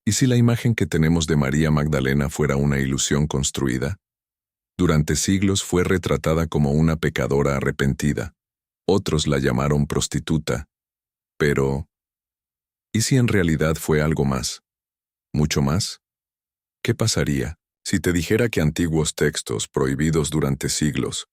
¿Y si la imagen que tenemos de María Magdalena fuera una ilusión construida? Durante siglos fue retratada como una pecadora arrepentida. Otros la llamaron prostituta. Pero, ¿y si en realidad fue algo más? ¿Mucho más? ¿Qué pasaría si te dijera que antiguos textos prohibidos durante siglos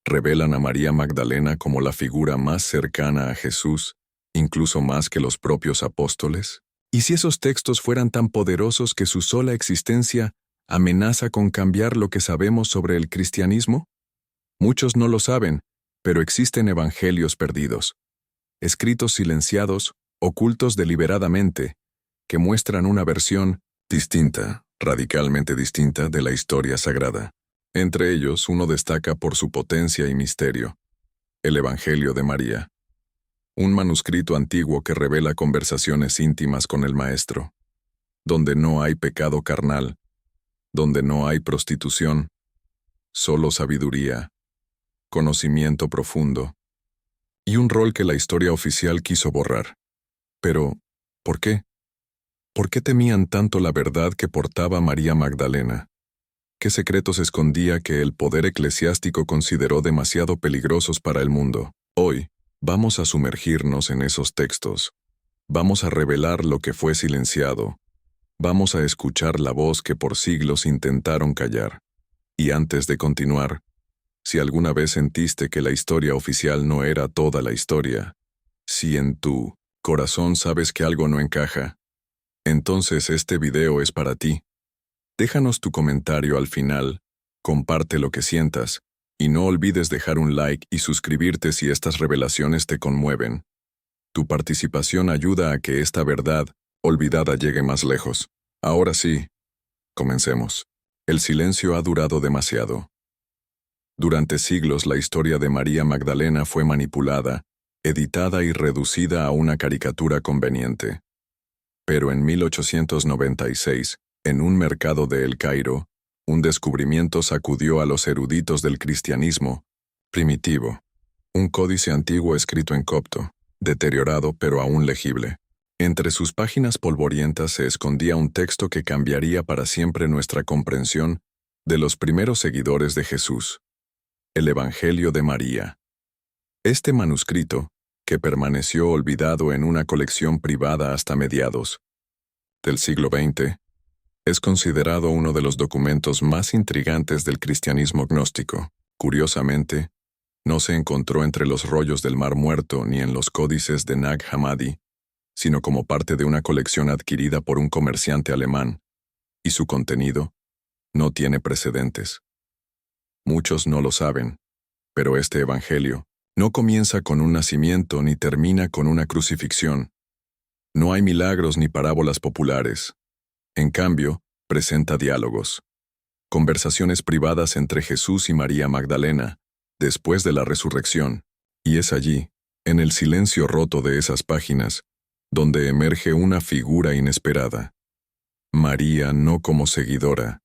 revelan a María Magdalena como la figura más cercana a Jesús, incluso más que los propios apóstoles? ¿Y si esos textos fueran tan poderosos que su sola existencia amenaza con cambiar lo que sabemos sobre el cristianismo? Muchos no lo saben, pero existen evangelios perdidos, escritos silenciados, ocultos deliberadamente, que muestran una versión distinta, radicalmente distinta de la historia sagrada. Entre ellos, uno destaca por su potencia y misterio: el Evangelio de María, un manuscrito antiguo que revela conversaciones íntimas con el Maestro, donde no hay pecado carnal, donde no hay prostitución, solo sabiduría, conocimiento profundo, y un rol que la historia oficial quiso borrar. Pero, ¿por qué? ¿Por qué temían tanto la verdad que portaba María Magdalena? ¿Qué secretos escondía que el poder eclesiástico consideró demasiado peligrosos para el mundo? Hoy, vamos a sumergirnos en esos textos. Vamos a revelar lo que fue silenciado. Vamos a escuchar la voz que por siglos intentaron callar. Y antes de continuar, si alguna vez sentiste que la historia oficial no era toda la historia, si en tu corazón sabes que algo no encaja, entonces este video es para ti. Déjanos tu comentario al final, comparte lo que sientas, y no olvides dejar un like y suscribirte si estas revelaciones te conmueven. Tu participación ayuda a que esta verdad olvidada llegue más lejos. Ahora sí, comencemos. El silencio ha durado demasiado. Durante siglos la historia de María Magdalena fue manipulada, editada y reducida a una caricatura conveniente. Pero en 1896, en un mercado de El Cairo, un descubrimiento sacudió a los eruditos del cristianismo primitivo. Un códice antiguo escrito en copto, deteriorado pero aún legible. Entre sus páginas polvorientas se escondía un texto que cambiaría para siempre nuestra comprensión de los primeros seguidores de Jesús: el Evangelio de María. Este manuscrito, que permaneció olvidado en una colección privada hasta mediados del siglo XX, es considerado uno de los documentos más intrigantes del cristianismo gnóstico. Curiosamente, no se encontró entre los rollos del Mar Muerto ni en los códices de Nag Hammadi, sino como parte de una colección adquirida por un comerciante alemán, y su contenido no tiene precedentes. Muchos no lo saben, pero este evangelio no comienza con un nacimiento ni termina con una crucifixión. No hay milagros ni parábolas populares. En cambio, presenta diálogos, conversaciones privadas entre Jesús y María Magdalena, después de la resurrección, y es allí, en el silencio roto de esas páginas, donde emerge una figura inesperada. María no como seguidora,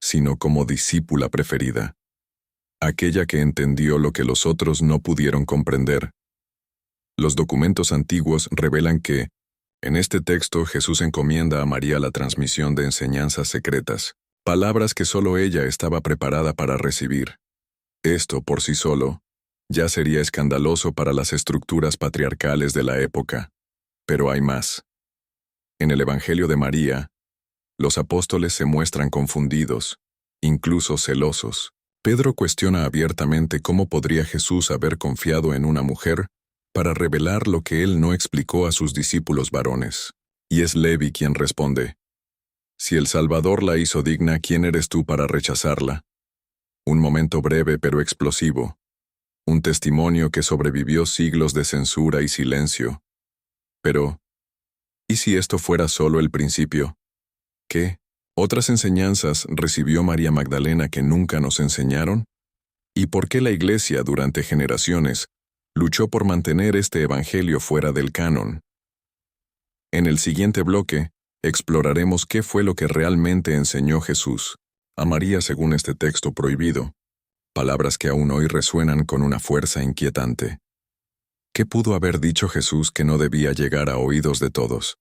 sino como discípula preferida, aquella que entendió lo que los otros no pudieron comprender. Los documentos antiguos revelan que, en este texto, Jesús encomienda a María la transmisión de enseñanzas secretas, palabras que solo ella estaba preparada para recibir. Esto, por sí solo, ya sería escandaloso para las estructuras patriarcales de la época. Pero hay más. En el Evangelio de María, los apóstoles se muestran confundidos, incluso celosos. Pedro cuestiona abiertamente cómo podría Jesús haber confiado en una mujer para revelar lo que él no explicó a sus discípulos varones. Y es Levi quien responde: si el Salvador la hizo digna, ¿quién eres tú para rechazarla? Un momento breve pero explosivo. Un testimonio que sobrevivió siglos de censura y silencio. Pero, ¿y si esto fuera solo el principio? ¿Qué otras enseñanzas recibió María Magdalena que nunca nos enseñaron? ¿Y por qué la Iglesia durante generaciones luchó por mantener este evangelio fuera del canon? En el siguiente bloque, exploraremos qué fue lo que realmente enseñó Jesús a María según este texto prohibido, palabras que aún hoy resuenan con una fuerza inquietante. ¿Qué pudo haber dicho Jesús que no debía llegar a oídos de todos?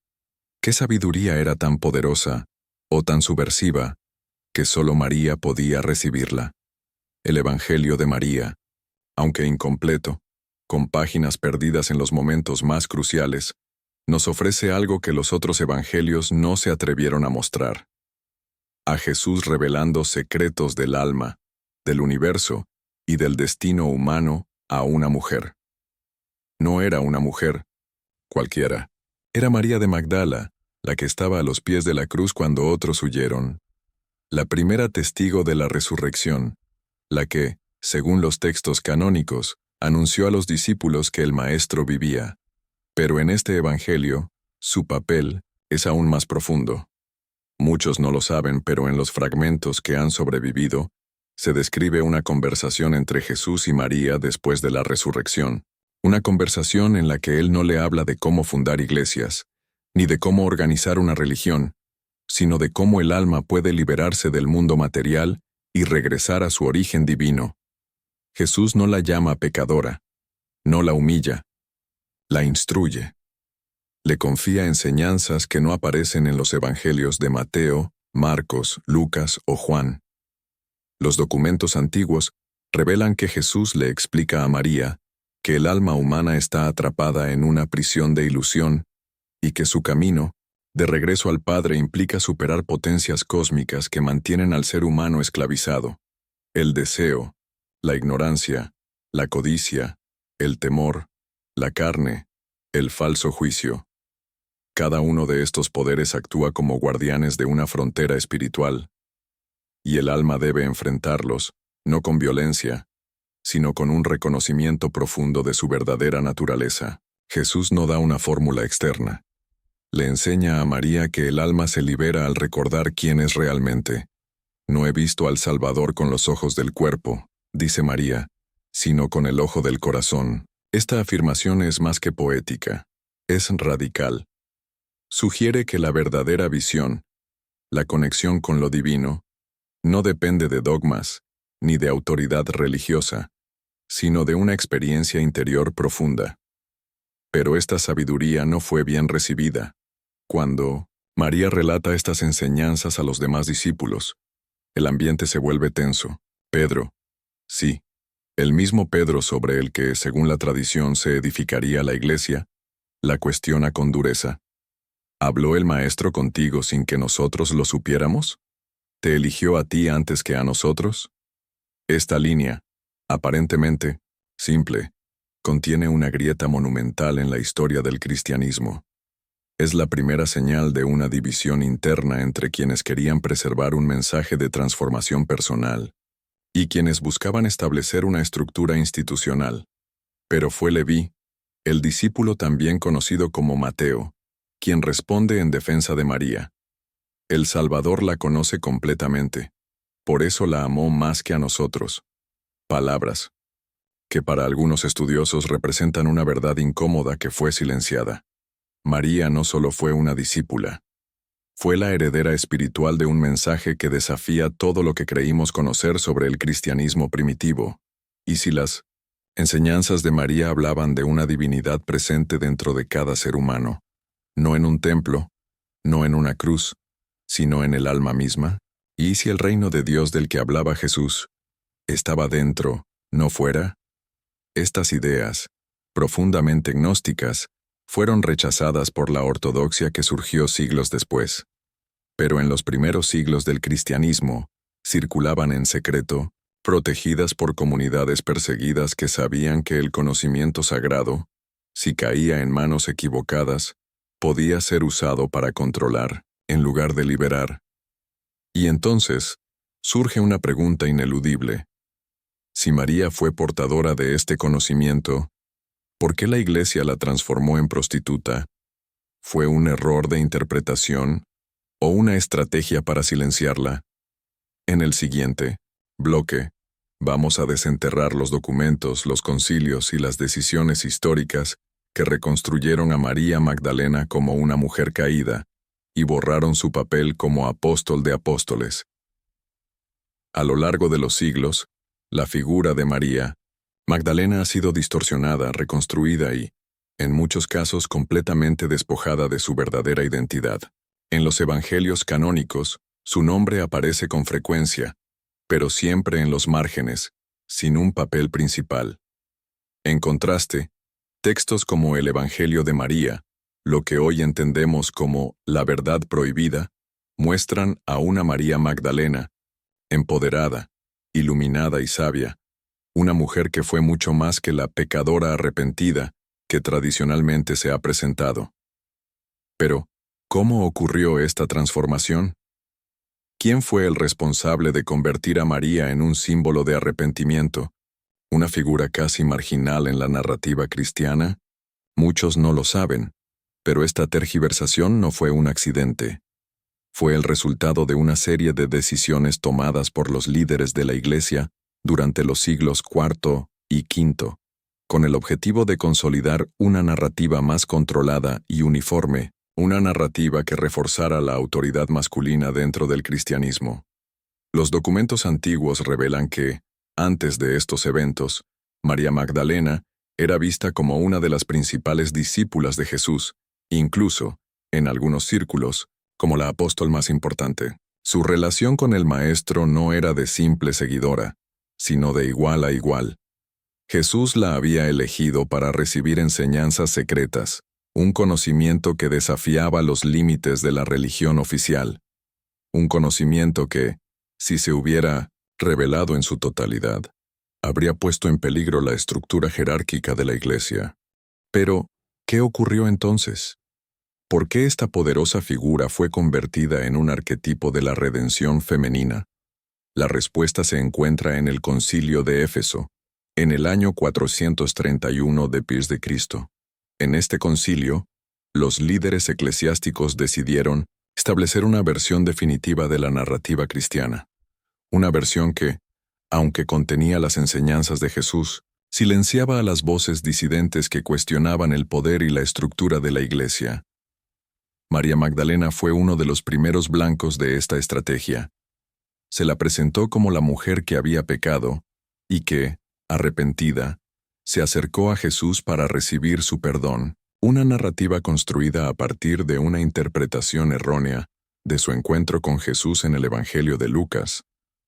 ¿Qué sabiduría era tan poderosa o tan subversiva que solo María podía recibirla? El Evangelio de María, aunque incompleto, con páginas perdidas en los momentos más cruciales, nos ofrece algo que los otros evangelios no se atrevieron a mostrar. A Jesús revelando secretos del alma, del universo y del destino humano a una mujer. No era una mujer cualquiera. Era María de Magdala, la que estaba a los pies de la cruz cuando otros huyeron. La primera testigo de la resurrección, la que, según los textos canónicos, anunció a los discípulos que el Maestro vivía. Pero en este Evangelio, su papel es aún más profundo. Muchos no lo saben, pero en los fragmentos que han sobrevivido, se describe una conversación entre Jesús y María después de la resurrección. Una conversación en la que él no le habla de cómo fundar iglesias, ni de cómo organizar una religión, sino de cómo el alma puede liberarse del mundo material y regresar a su origen divino. Jesús no la llama pecadora, no la humilla, la instruye. Le confía enseñanzas que no aparecen en los evangelios de Mateo, Marcos, Lucas o Juan. Los documentos antiguos revelan que Jesús le explica a María que el alma humana está atrapada en una prisión de ilusión y que su camino, de regreso al Padre, implica superar potencias cósmicas que mantienen al ser humano esclavizado. El deseo, la ignorancia, la codicia, el temor, la carne, el falso juicio. Cada uno de estos poderes actúa como guardianes de una frontera espiritual, y el alma debe enfrentarlos, no con violencia, sino con un reconocimiento profundo de su verdadera naturaleza. Jesús no da una fórmula externa. Le enseña a María que el alma se libera al recordar quién es realmente. No he visto al Salvador con los ojos del cuerpo, dice María, sino con el ojo del corazón. Esta afirmación es más que poética, es radical. Sugiere que la verdadera visión, la conexión con lo divino, no depende de dogmas, ni de autoridad religiosa, sino de una experiencia interior profunda. Pero esta sabiduría no fue bien recibida. Cuando María relata estas enseñanzas a los demás discípulos, el ambiente se vuelve tenso. Pedro, sí, el mismo Pedro sobre el que, según la tradición, se edificaría la iglesia, la cuestiona con dureza. ¿Habló el Maestro contigo sin que nosotros lo supiéramos? ¿Te eligió a ti antes que a nosotros? Esta línea, aparentemente simple, contiene una grieta monumental en la historia del cristianismo. Es la primera señal de una división interna entre quienes querían preservar un mensaje de transformación personal y quienes buscaban establecer una estructura institucional. Pero fue Leví, el discípulo también conocido como Mateo, quien responde en defensa de María. El Salvador la conoce completamente, por eso la amó más que a nosotros. Palabras que para algunos estudiosos representan una verdad incómoda que fue silenciada. María no solo fue una discípula, fue la heredera espiritual de un mensaje que desafía todo lo que creímos conocer sobre el cristianismo primitivo. Y si las enseñanzas de María hablaban de una divinidad presente dentro de cada ser humano, no en un templo, no en una cruz, sino en el alma misma, y si el reino de Dios del que hablaba Jesús estaba dentro, no fuera, estas ideas, profundamente gnósticas, fueron rechazadas por la ortodoxia que surgió siglos después. Pero en los primeros siglos del cristianismo, circulaban en secreto, protegidas por comunidades perseguidas que sabían que el conocimiento sagrado, si caía en manos equivocadas, podía ser usado para controlar, en lugar de liberar. Y entonces, surge una pregunta ineludible. Si María fue portadora de este conocimiento, ¿por qué la Iglesia la transformó en prostituta? ¿Fue un error de interpretación o una estrategia para silenciarla? En el siguiente bloque, vamos a desenterrar los documentos, los concilios y las decisiones históricas que reconstruyeron a María Magdalena como una mujer caída y borraron su papel como apóstol de apóstoles. A lo largo de los siglos, la figura de María Magdalena ha sido distorsionada, reconstruida y, en muchos casos completamente despojada de su verdadera identidad. En los evangelios canónicos, su nombre aparece con frecuencia, pero siempre en los márgenes, sin un papel principal. En contraste, textos como el Evangelio de María, lo que hoy entendemos como la verdad prohibida, muestran a una María Magdalena, empoderada, iluminada y sabia, una mujer que fue mucho más que la pecadora arrepentida que tradicionalmente se ha presentado. Pero, ¿cómo ocurrió esta transformación? ¿Quién fue el responsable de convertir a María en un símbolo de arrepentimiento, una figura casi marginal en la narrativa cristiana? Muchos no lo saben, pero esta tergiversación no fue un accidente. Fue el resultado de una serie de decisiones tomadas por los líderes de la Iglesia durante los siglos IV y V, con el objetivo de consolidar una narrativa más controlada y uniforme, una narrativa que reforzara la autoridad masculina dentro del cristianismo. Los documentos antiguos revelan que, antes de estos eventos, María Magdalena era vista como una de las principales discípulas de Jesús, incluso, en algunos círculos, como la apóstol más importante. Su relación con el Maestro no era de simple seguidora, sino de igual a igual. Jesús la había elegido para recibir enseñanzas secretas, un conocimiento que desafiaba los límites de la religión oficial. Un conocimiento que, si se hubiera revelado en su totalidad, habría puesto en peligro la estructura jerárquica de la Iglesia. Pero, ¿qué ocurrió entonces? ¿Por qué esta poderosa figura fue convertida en un arquetipo de la redención femenina? La respuesta se encuentra en el Concilio de Éfeso, en el año 431 después de Cristo. En este concilio, los líderes eclesiásticos decidieron establecer una versión definitiva de la narrativa cristiana. Una versión que, aunque contenía las enseñanzas de Jesús, silenciaba a las voces disidentes que cuestionaban el poder y la estructura de la Iglesia. María Magdalena fue uno de los primeros blancos de esta estrategia. Se la presentó como la mujer que había pecado y que, arrepentida, se acercó a Jesús para recibir su perdón, una narrativa construida a partir de una interpretación errónea de su encuentro con Jesús en el Evangelio de Lucas,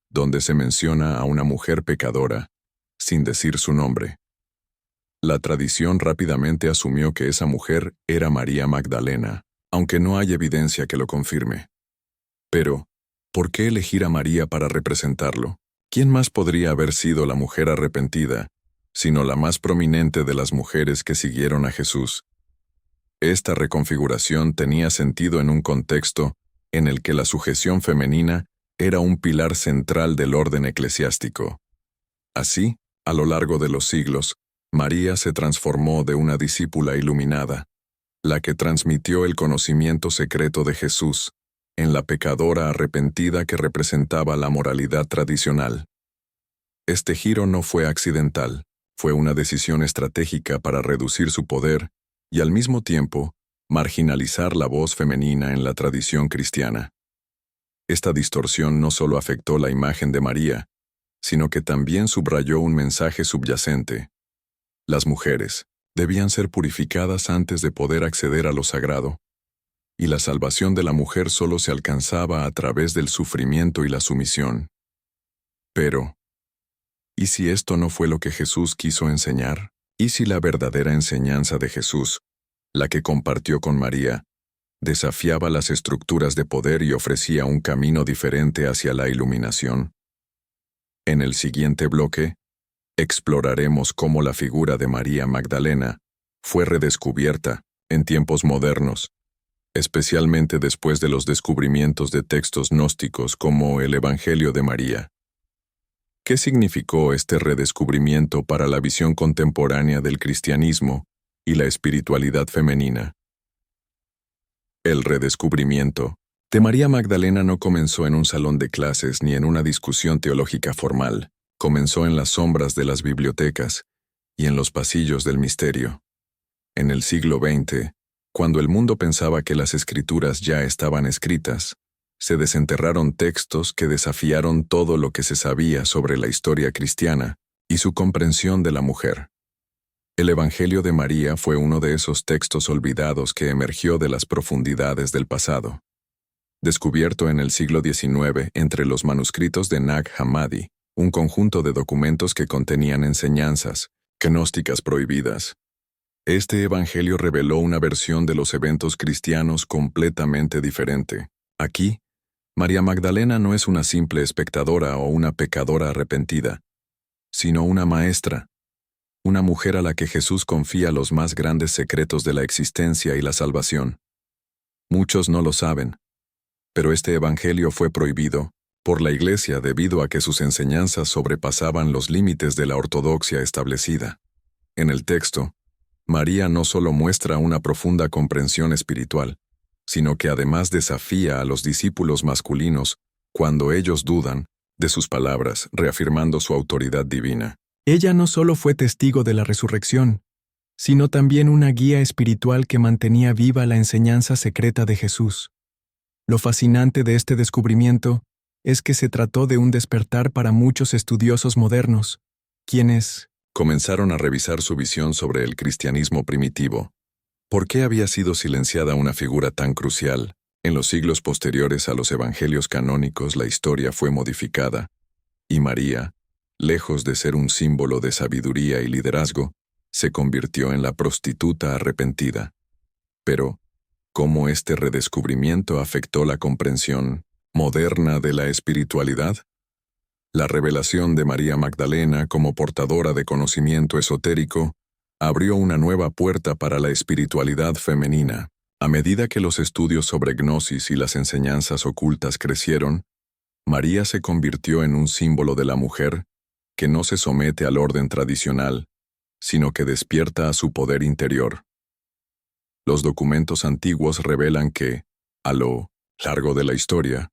donde se menciona a una mujer pecadora, sin decir su nombre. La tradición rápidamente asumió que esa mujer era María Magdalena, aunque no hay evidencia que lo confirme. Pero, ¿por qué elegir a María para representarlo? ¿Quién más podría haber sido la mujer arrepentida, sino la más prominente de las mujeres que siguieron a Jesús? Esta reconfiguración tenía sentido en un contexto en el que la sujeción femenina era un pilar central del orden eclesiástico. Así, a lo largo de los siglos, María se transformó de una discípula iluminada, la que transmitió el conocimiento secreto de Jesús, en la pecadora arrepentida que representaba la moralidad tradicional. Este giro no fue accidental. Fue una decisión estratégica para reducir su poder y al mismo tiempo marginalizar la voz femenina en la tradición cristiana. Esta distorsión no solo afectó la imagen de María, sino que también subrayó un mensaje subyacente. Las mujeres debían ser purificadas antes de poder acceder a lo sagrado, y la salvación de la mujer solo se alcanzaba a través del sufrimiento y la sumisión. Pero, ¿y si esto no fue lo que Jesús quiso enseñar? ¿Y si la verdadera enseñanza de Jesús, la que compartió con María, desafiaba las estructuras de poder y ofrecía un camino diferente hacia la iluminación? En el siguiente bloque, exploraremos cómo la figura de María Magdalena fue redescubierta en tiempos modernos, especialmente después de los descubrimientos de textos gnósticos como el Evangelio de María. ¿Qué significó este redescubrimiento para la visión contemporánea del cristianismo y la espiritualidad femenina? El redescubrimiento de María Magdalena no comenzó en un salón de clases ni en una discusión teológica formal. Comenzó en las sombras de las bibliotecas y en los pasillos del misterio. En el siglo XX, cuando el mundo pensaba que las escrituras ya estaban escritas, se desenterraron textos que desafiaron todo lo que se sabía sobre la historia cristiana y su comprensión de la mujer. El Evangelio de María fue uno de esos textos olvidados que emergió de las profundidades del pasado. Descubierto en el siglo XIX entre los manuscritos de Nag Hammadi, un conjunto de documentos que contenían enseñanzas gnósticas prohibidas. Este evangelio reveló una versión de los eventos cristianos completamente diferente. Aquí, María Magdalena no es una simple espectadora o una pecadora arrepentida, sino una maestra, una mujer a la que Jesús confía los más grandes secretos de la existencia y la salvación. Muchos no lo saben, pero este evangelio fue prohibido por la Iglesia debido a que sus enseñanzas sobrepasaban los límites de la ortodoxia establecida. En el texto, María no solo muestra una profunda comprensión espiritual, sino que además desafía a los discípulos masculinos cuando ellos dudan de sus palabras, reafirmando su autoridad divina. Ella no solo fue testigo de la resurrección, sino también una guía espiritual que mantenía viva la enseñanza secreta de Jesús. Lo fascinante de este descubrimiento es que se trató de un despertar para muchos estudiosos modernos, quienes comenzaron a revisar su visión sobre el cristianismo primitivo. ¿Por qué había sido silenciada una figura tan crucial? En los siglos posteriores a los evangelios canónicos la historia fue modificada, y María, lejos de ser un símbolo de sabiduría y liderazgo, se convirtió en la prostituta arrepentida. Pero, ¿cómo este redescubrimiento afectó la comprensión moderna de la espiritualidad? La revelación de María Magdalena como portadora de conocimiento esotérico abrió una nueva puerta para la espiritualidad femenina. A medida que los estudios sobre gnosis y las enseñanzas ocultas crecieron, María se convirtió en un símbolo de la mujer que no se somete al orden tradicional, sino que despierta a su poder interior. Los documentos antiguos revelan que, a lo largo de la historia,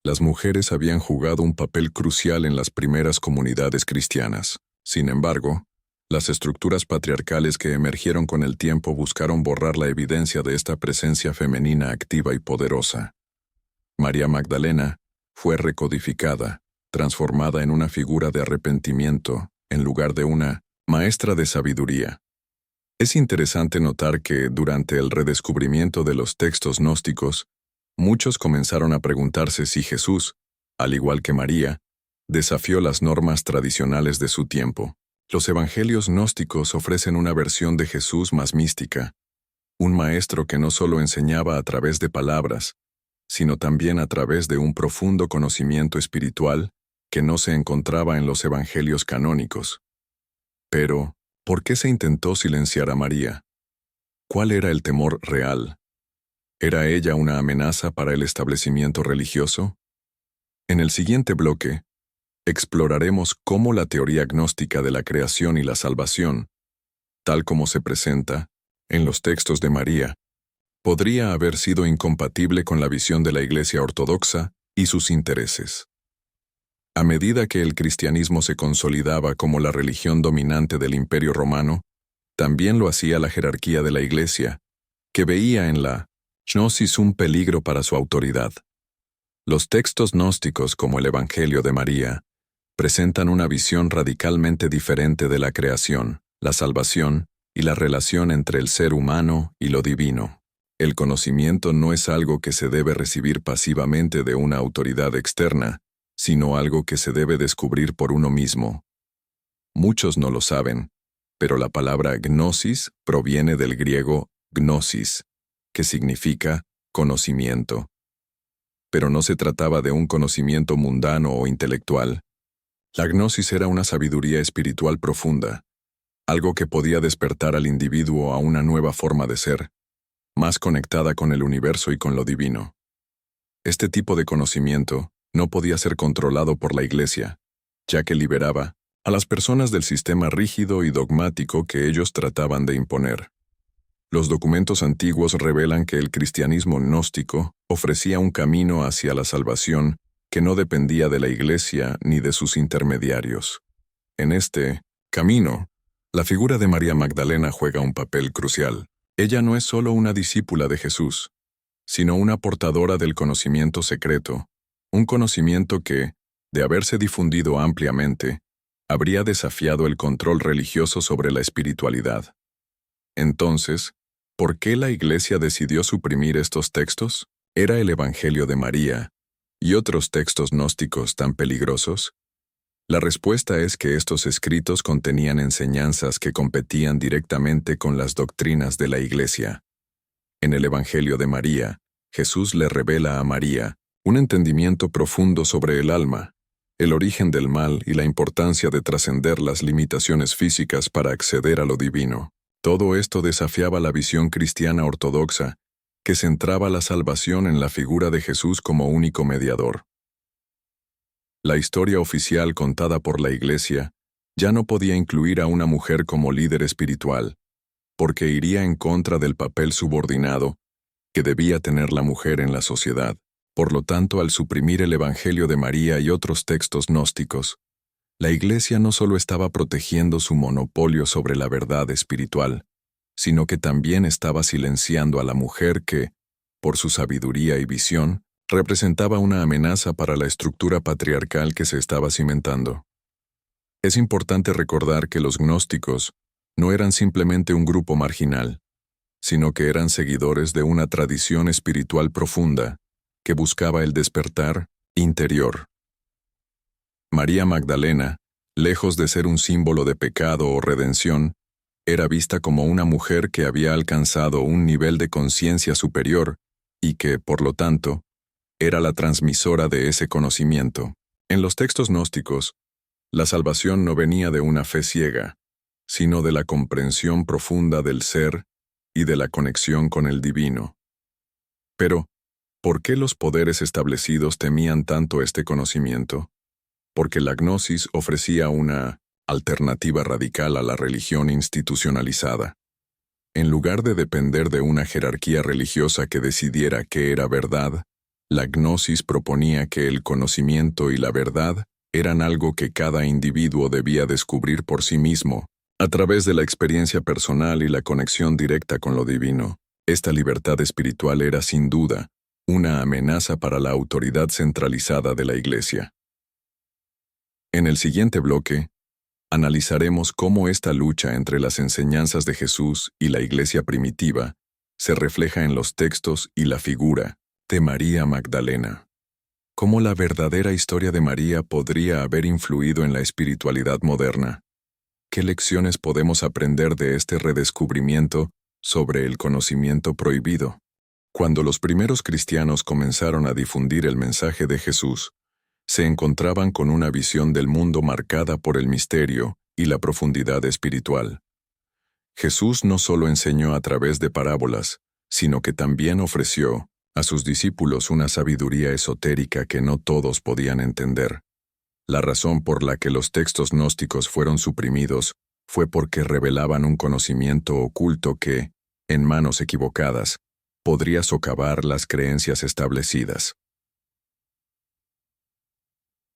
las mujeres habían jugado un papel crucial en las primeras comunidades cristianas. Sin embargo, las estructuras patriarcales que emergieron con el tiempo buscaron borrar la evidencia de esta presencia femenina activa y poderosa. María Magdalena fue recodificada, transformada en una figura de arrepentimiento, en lugar de una maestra de sabiduría. Es interesante notar que, durante el redescubrimiento de los textos gnósticos, muchos comenzaron a preguntarse si Jesús, al igual que María, desafió las normas tradicionales de su tiempo. Los evangelios gnósticos ofrecen una versión de Jesús más mística, un maestro que no solo enseñaba a través de palabras, sino también a través de un profundo conocimiento espiritual que no se encontraba en los evangelios canónicos. Pero, ¿por qué se intentó silenciar a María? ¿Cuál era el temor real? ¿Era ella una amenaza para el establecimiento religioso? En el siguiente bloque, exploraremos cómo la teoría gnóstica de la creación y la salvación, tal como se presenta en los textos de María, podría haber sido incompatible con la visión de la Iglesia ortodoxa y sus intereses. A medida que el cristianismo se consolidaba como la religión dominante del Imperio Romano, también lo hacía la jerarquía de la Iglesia, que veía en la gnosis un peligro para su autoridad. Los textos gnósticos, como el Evangelio de María, presentan una visión radicalmente diferente de la creación, la salvación y la relación entre el ser humano y lo divino. El conocimiento no es algo que se debe recibir pasivamente de una autoridad externa, sino algo que se debe descubrir por uno mismo. Muchos no lo saben, pero la palabra gnosis proviene del griego gnosis, que significa conocimiento. Pero no se trataba de un conocimiento mundano o intelectual. La gnosis era una sabiduría espiritual profunda, algo que podía despertar al individuo a una nueva forma de ser, más conectada con el universo y con lo divino. Este tipo de conocimiento no podía ser controlado por la Iglesia, ya que liberaba a las personas del sistema rígido y dogmático que ellos trataban de imponer. Los documentos antiguos revelan que el cristianismo gnóstico ofrecía un camino hacia la salvación que no dependía de la Iglesia ni de sus intermediarios. En este camino, la figura de María Magdalena juega un papel crucial. Ella no es solo una discípula de Jesús, sino una portadora del conocimiento secreto, un conocimiento que, de haberse difundido ampliamente, habría desafiado el control religioso sobre la espiritualidad. Entonces, ¿por qué la Iglesia decidió suprimir estos textos? ¿Era el Evangelio de María y otros textos gnósticos tan peligrosos? La respuesta es que estos escritos contenían enseñanzas que competían directamente con las doctrinas de la Iglesia. En el Evangelio de María, Jesús le revela a María un entendimiento profundo sobre el alma, el origen del mal y la importancia de trascender las limitaciones físicas para acceder a lo divino. Todo esto desafiaba la visión cristiana ortodoxa, que centraba la salvación en la figura de Jesús como único mediador. La historia oficial contada por la Iglesia ya no podía incluir a una mujer como líder espiritual, porque iría en contra del papel subordinado que debía tener la mujer en la sociedad. Por lo tanto, al suprimir el Evangelio de María y otros textos gnósticos, la Iglesia no solo estaba protegiendo su monopolio sobre la verdad espiritual, sino que también estaba silenciando a la mujer que, por su sabiduría y visión, representaba una amenaza para la estructura patriarcal que se estaba cimentando. Es importante recordar que los gnósticos no eran simplemente un grupo marginal, sino que eran seguidores de una tradición espiritual profunda que buscaba el despertar interior. María Magdalena, lejos de ser un símbolo de pecado o redención, era vista como una mujer que había alcanzado un nivel de conciencia superior y que, por lo tanto, era la transmisora de ese conocimiento. En los textos gnósticos, la salvación no venía de una fe ciega, sino de la comprensión profunda del ser y de la conexión con el divino. Pero, ¿por qué los poderes establecidos temían tanto este conocimiento? Porque la gnosis ofrecía una alternativa radical a la religión institucionalizada. En lugar de depender de una jerarquía religiosa que decidiera qué era verdad, la gnosis proponía que el conocimiento y la verdad eran algo que cada individuo debía descubrir por sí mismo, a través de la experiencia personal y la conexión directa con lo divino. Esta libertad espiritual era, sin duda, una amenaza para la autoridad centralizada de la Iglesia. En el siguiente bloque, analizaremos cómo esta lucha entre las enseñanzas de Jesús y la Iglesia primitiva se refleja en los textos y la figura de María Magdalena. Cómo la verdadera historia de María podría haber influido en la espiritualidad moderna. ¿Qué lecciones podemos aprender de este redescubrimiento sobre el conocimiento prohibido? Cuando los primeros cristianos comenzaron a difundir el mensaje de Jesús, se encontraban con una visión del mundo marcada por el misterio y la profundidad espiritual. Jesús no solo enseñó a través de parábolas, sino que también ofreció a sus discípulos una sabiduría esotérica que no todos podían entender. La razón por la que los textos gnósticos fueron suprimidos fue porque revelaban un conocimiento oculto que, en manos equivocadas, podría socavar las creencias establecidas.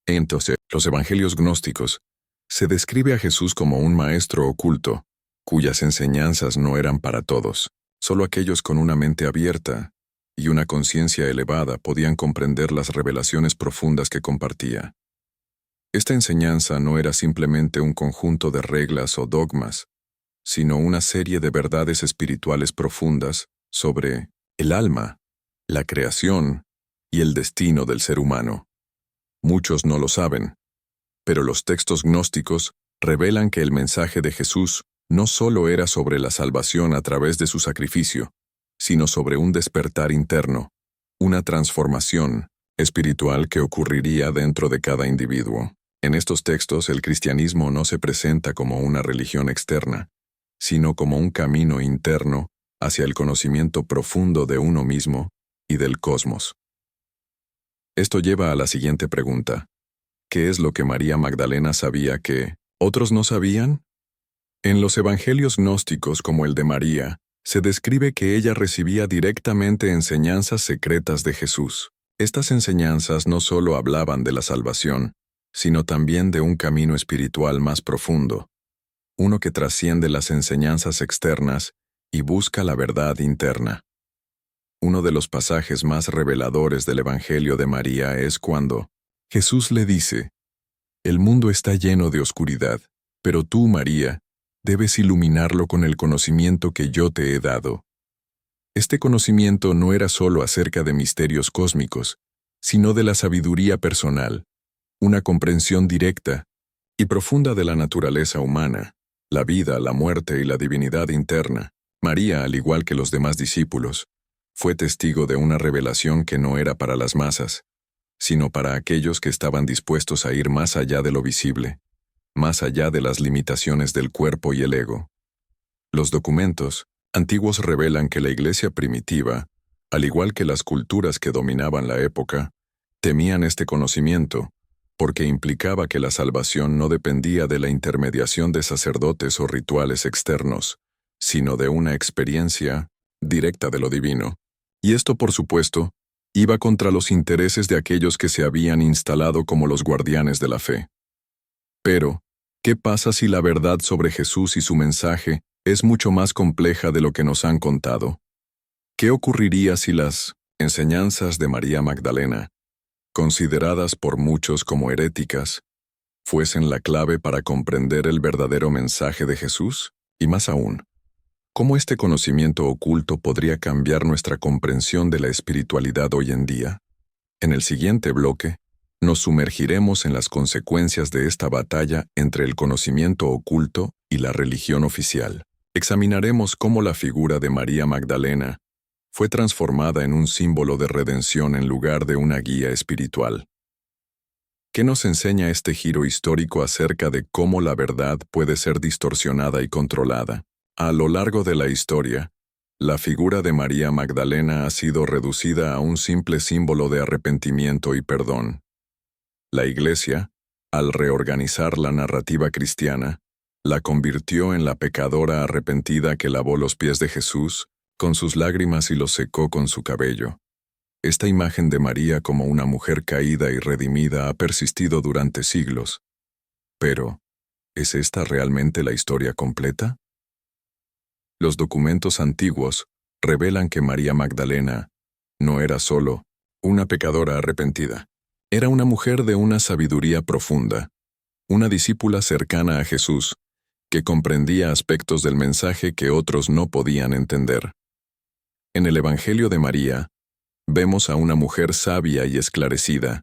Entonces, los evangelios gnósticos se describe a Jesús como un maestro oculto, cuyas enseñanzas no eran para todos. Solo aquellos con una mente abierta y una conciencia elevada podían comprender las revelaciones profundas que compartía. Esta enseñanza no era simplemente un conjunto de reglas o dogmas, sino una serie de verdades espirituales profundas sobre el alma, la creación y el destino del ser humano. Muchos no lo saben, pero los textos gnósticos revelan que el mensaje de Jesús no solo era sobre la salvación a través de su sacrificio, sino sobre un despertar interno, una transformación espiritual que ocurriría dentro de cada individuo. En estos textos, el cristianismo no se presenta como una religión externa, sino como un camino interno hacia el conocimiento profundo de uno mismo y del cosmos. Esto lleva a la siguiente pregunta. ¿Qué es lo que María Magdalena sabía que otros no sabían? En los evangelios gnósticos como el de María, se describe que ella recibía directamente enseñanzas secretas de Jesús. Estas enseñanzas no solo hablaban de la salvación, sino también de un camino espiritual más profundo, uno que trasciende las enseñanzas externas y busca la verdad interna. Uno de los pasajes más reveladores del Evangelio de María es cuando Jesús le dice, El mundo está lleno de oscuridad, pero tú, María, debes iluminarlo con el conocimiento que yo te he dado. Este conocimiento no era solo acerca de misterios cósmicos, sino de la sabiduría personal, una comprensión directa y profunda de la naturaleza humana, la vida, la muerte y la divinidad interna. María, al igual que los demás discípulos, fue testigo de una revelación que no era para las masas, sino para aquellos que estaban dispuestos a ir más allá de lo visible, más allá de las limitaciones del cuerpo y el ego. Los documentos antiguos revelan que la iglesia primitiva, al igual que las culturas que dominaban la época, temían este conocimiento, porque implicaba que la salvación no dependía de la intermediación de sacerdotes o rituales externos, sino de una experiencia directa de lo divino. Y esto, por supuesto, iba contra los intereses de aquellos que se habían instalado como los guardianes de la fe. Pero, ¿qué pasa si la verdad sobre Jesús y su mensaje es mucho más compleja de lo que nos han contado? ¿Qué ocurriría si las enseñanzas de María Magdalena, consideradas por muchos como heréticas, fuesen la clave para comprender el verdadero mensaje de Jesús? Y más aún, ¿cómo este conocimiento oculto podría cambiar nuestra comprensión de la espiritualidad hoy en día? En el siguiente bloque, nos sumergiremos en las consecuencias de esta batalla entre el conocimiento oculto y la religión oficial. Examinaremos cómo la figura de María Magdalena fue transformada en un símbolo de redención en lugar de una guía espiritual. ¿Qué nos enseña este giro histórico acerca de cómo la verdad puede ser distorsionada y controlada? A lo largo de la historia, la figura de María Magdalena ha sido reducida a un simple símbolo de arrepentimiento y perdón. La Iglesia, al reorganizar la narrativa cristiana, la convirtió en la pecadora arrepentida que lavó los pies de Jesús con sus lágrimas y los secó con su cabello. Esta imagen de María como una mujer caída y redimida ha persistido durante siglos. Pero, ¿es esta realmente la historia completa? Los documentos antiguos revelan que María Magdalena no era solo una pecadora arrepentida. Era una mujer de una sabiduría profunda, una discípula cercana a Jesús, que comprendía aspectos del mensaje que otros no podían entender. En el Evangelio de María, vemos a una mujer sabia y esclarecida,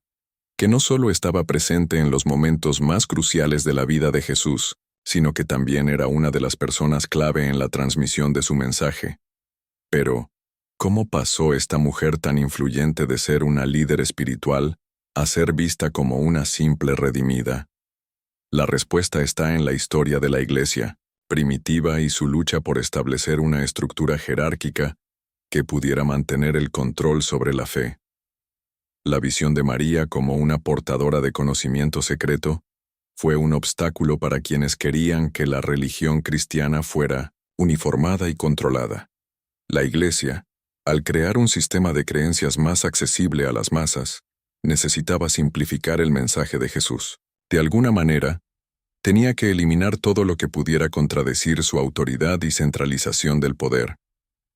que no solo estaba presente en los momentos más cruciales de la vida de Jesús, sino que también era una de las personas clave en la transmisión de su mensaje. Pero, ¿cómo pasó esta mujer tan influyente de ser una líder espiritual a ser vista como una simple redimida? La respuesta está en la historia de la Iglesia primitiva y su lucha por establecer una estructura jerárquica que pudiera mantener el control sobre la fe. La visión de María como una portadora de conocimiento secreto fue un obstáculo para quienes querían que la religión cristiana fuera uniformada y controlada. La Iglesia, al crear un sistema de creencias más accesible a las masas, necesitaba simplificar el mensaje de Jesús. De alguna manera, tenía que eliminar todo lo que pudiera contradecir su autoridad y centralización del poder.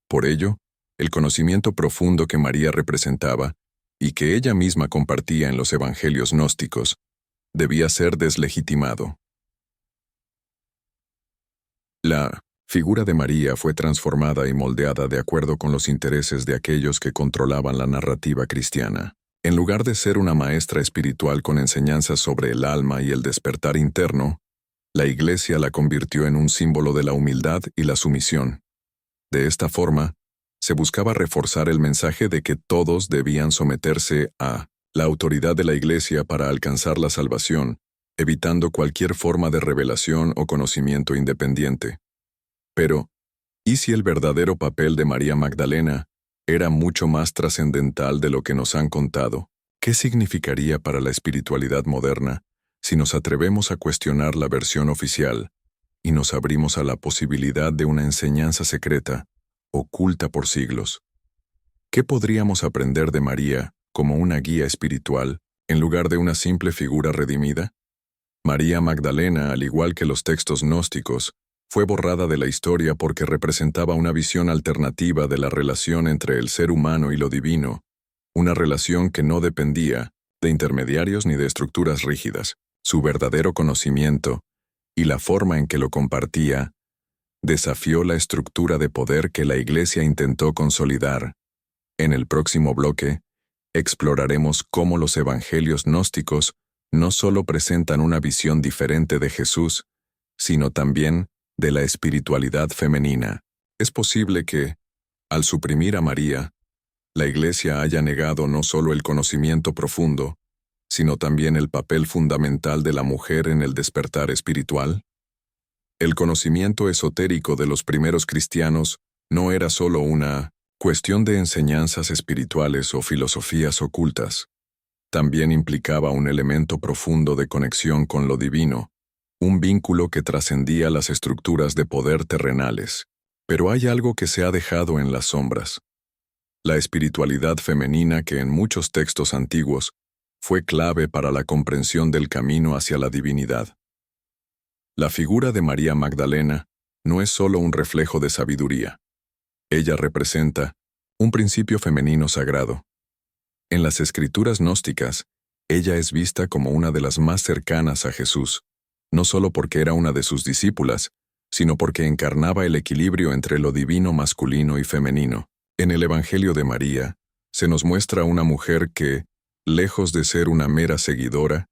Por ello, el conocimiento profundo que María representaba, y que ella misma compartía en los evangelios gnósticos, debía ser deslegitimado. La figura de María fue transformada y moldeada de acuerdo con los intereses de aquellos que controlaban la narrativa cristiana. En lugar de ser una maestra espiritual con enseñanzas sobre el alma y el despertar interno, la Iglesia la convirtió en un símbolo de la humildad y la sumisión. De esta forma, se buscaba reforzar el mensaje de que todos debían someterse a la autoridad de la Iglesia para alcanzar la salvación, evitando cualquier forma de revelación o conocimiento independiente. Pero, ¿y si el verdadero papel de María Magdalena era mucho más trascendental de lo que nos han contado? ¿Qué significaría para la espiritualidad moderna si nos atrevemos a cuestionar la versión oficial y nos abrimos a la posibilidad de una enseñanza secreta, oculta por siglos? ¿Qué podríamos aprender de María como una guía espiritual en lugar de una simple figura redimida? María Magdalena, al igual que los textos gnósticos, fue borrada de la historia porque representaba una visión alternativa de la relación entre el ser humano y lo divino, una relación que no dependía de intermediarios ni de estructuras rígidas. Su verdadero conocimiento y la forma en que lo compartía desafió la estructura de poder que la Iglesia intentó consolidar. En el próximo bloque, exploraremos cómo los evangelios gnósticos no solo presentan una visión diferente de Jesús, sino también de la espiritualidad femenina. Es posible que, al suprimir a María, la Iglesia haya negado no solo el conocimiento profundo, sino también el papel fundamental de la mujer en el despertar espiritual. El conocimiento esotérico de los primeros cristianos no era solo una cuestión de enseñanzas espirituales o filosofías ocultas. También implicaba un elemento profundo de conexión con lo divino, un vínculo que trascendía las estructuras de poder terrenales. Pero hay algo que se ha dejado en las sombras. La espiritualidad femenina que en muchos textos antiguos fue clave para la comprensión del camino hacia la divinidad. La figura de María Magdalena no es solo un reflejo de sabiduría. Ella representa un principio femenino sagrado. En las escrituras gnósticas, ella es vista como una de las más cercanas a Jesús, no solo porque era una de sus discípulas, sino porque encarnaba el equilibrio entre lo divino masculino y femenino. En el Evangelio de María, se nos muestra una mujer que, lejos de ser una mera seguidora,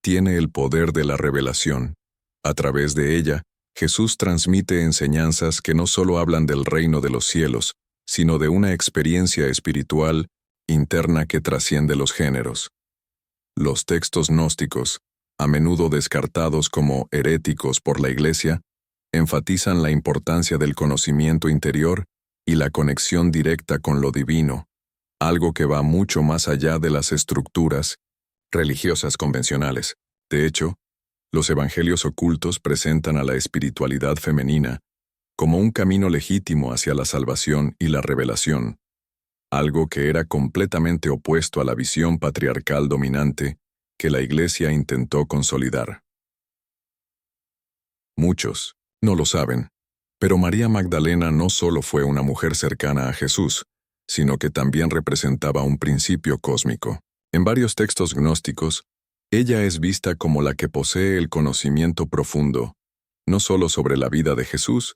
tiene el poder de la revelación. A través de ella, Jesús transmite enseñanzas que no solo hablan del reino de los cielos, sino de una experiencia espiritual interna que trasciende los géneros. Los textos gnósticos, a menudo descartados como heréticos por la Iglesia, enfatizan la importancia del conocimiento interior y la conexión directa con lo divino, algo que va mucho más allá de las estructuras religiosas convencionales. De hecho, los evangelios ocultos presentan a la espiritualidad femenina como un camino legítimo hacia la salvación y la revelación, algo que era completamente opuesto a la visión patriarcal dominante que la Iglesia intentó consolidar. Muchos no lo saben, pero María Magdalena no solo fue una mujer cercana a Jesús, sino que también representaba un principio cósmico. En varios textos gnósticos, ella es vista como la que posee el conocimiento profundo, no solo sobre la vida de Jesús,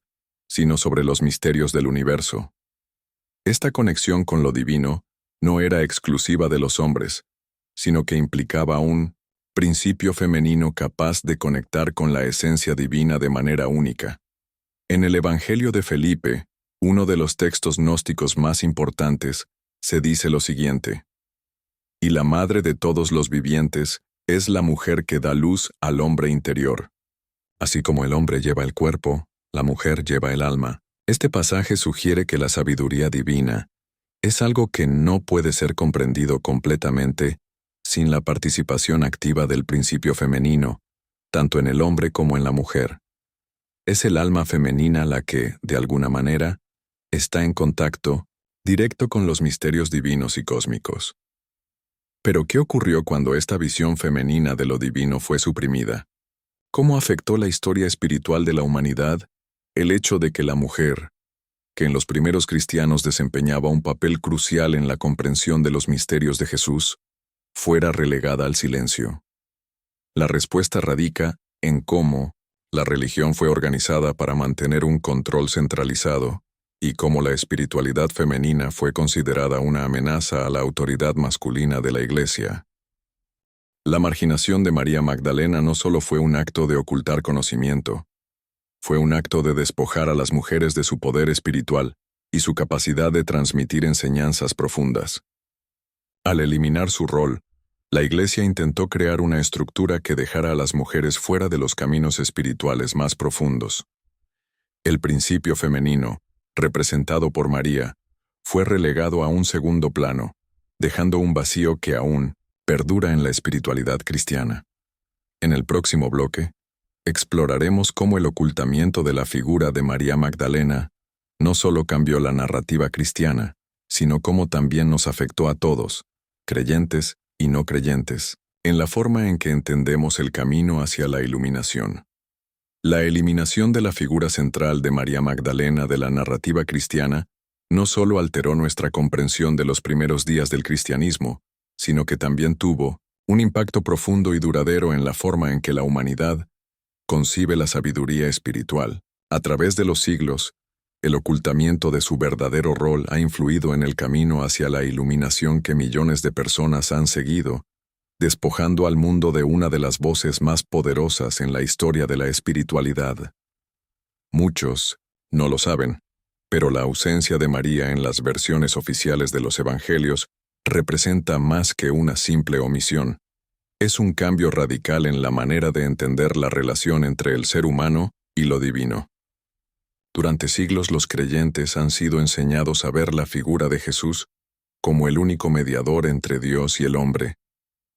sino sobre los misterios del universo. Esta conexión con lo divino no era exclusiva de los hombres, sino que implicaba un principio femenino capaz de conectar con la esencia divina de manera única. En el Evangelio de Felipe, uno de los textos gnósticos más importantes, se dice lo siguiente: «Y la madre de todos los vivientes es la mujer que da luz al hombre interior. Así como el hombre lleva el cuerpo, la mujer lleva el alma». Este pasaje sugiere que la sabiduría divina es algo que no puede ser comprendido completamente sin la participación activa del principio femenino, tanto en el hombre como en la mujer. Es el alma femenina la que, de alguna manera, está en contacto directo con los misterios divinos y cósmicos. Pero, ¿qué ocurrió cuando esta visión femenina de lo divino fue suprimida? ¿Cómo afectó la historia espiritual de la humanidad el hecho de que la mujer, que en los primeros cristianos desempeñaba un papel crucial en la comprensión de los misterios de Jesús, fuera relegada al silencio? La respuesta radica en cómo la religión fue organizada para mantener un control centralizado y cómo la espiritualidad femenina fue considerada una amenaza a la autoridad masculina de la Iglesia. La marginación de María Magdalena no solo fue un acto de ocultar conocimiento, fue un acto de despojar a las mujeres de su poder espiritual y su capacidad de transmitir enseñanzas profundas. Al eliminar su rol, la Iglesia intentó crear una estructura que dejara a las mujeres fuera de los caminos espirituales más profundos. El principio femenino, representado por María, fue relegado a un segundo plano, dejando un vacío que aún perdura en la espiritualidad cristiana. En el próximo bloque, exploraremos cómo el ocultamiento de la figura de María Magdalena no solo cambió la narrativa cristiana, sino cómo también nos afectó a todos, creyentes y no creyentes, en la forma en que entendemos el camino hacia la iluminación. La eliminación de la figura central de María Magdalena de la narrativa cristiana no solo alteró nuestra comprensión de los primeros días del cristianismo, sino que también tuvo Un impacto profundo y duradero en la forma en que la humanidad concibe la sabiduría espiritual. A través de los siglos, el ocultamiento de su verdadero rol ha influido en el camino hacia la iluminación que millones de personas han seguido, despojando al mundo de una de las voces más poderosas en la historia de la espiritualidad. Muchos no lo saben, pero la ausencia de María en las versiones oficiales de los Evangelios representa más que una simple omisión. Es un cambio radical en la manera de entender la relación entre el ser humano y lo divino. Durante siglos los creyentes han sido enseñados a ver la figura de Jesús como el único mediador entre Dios y el hombre,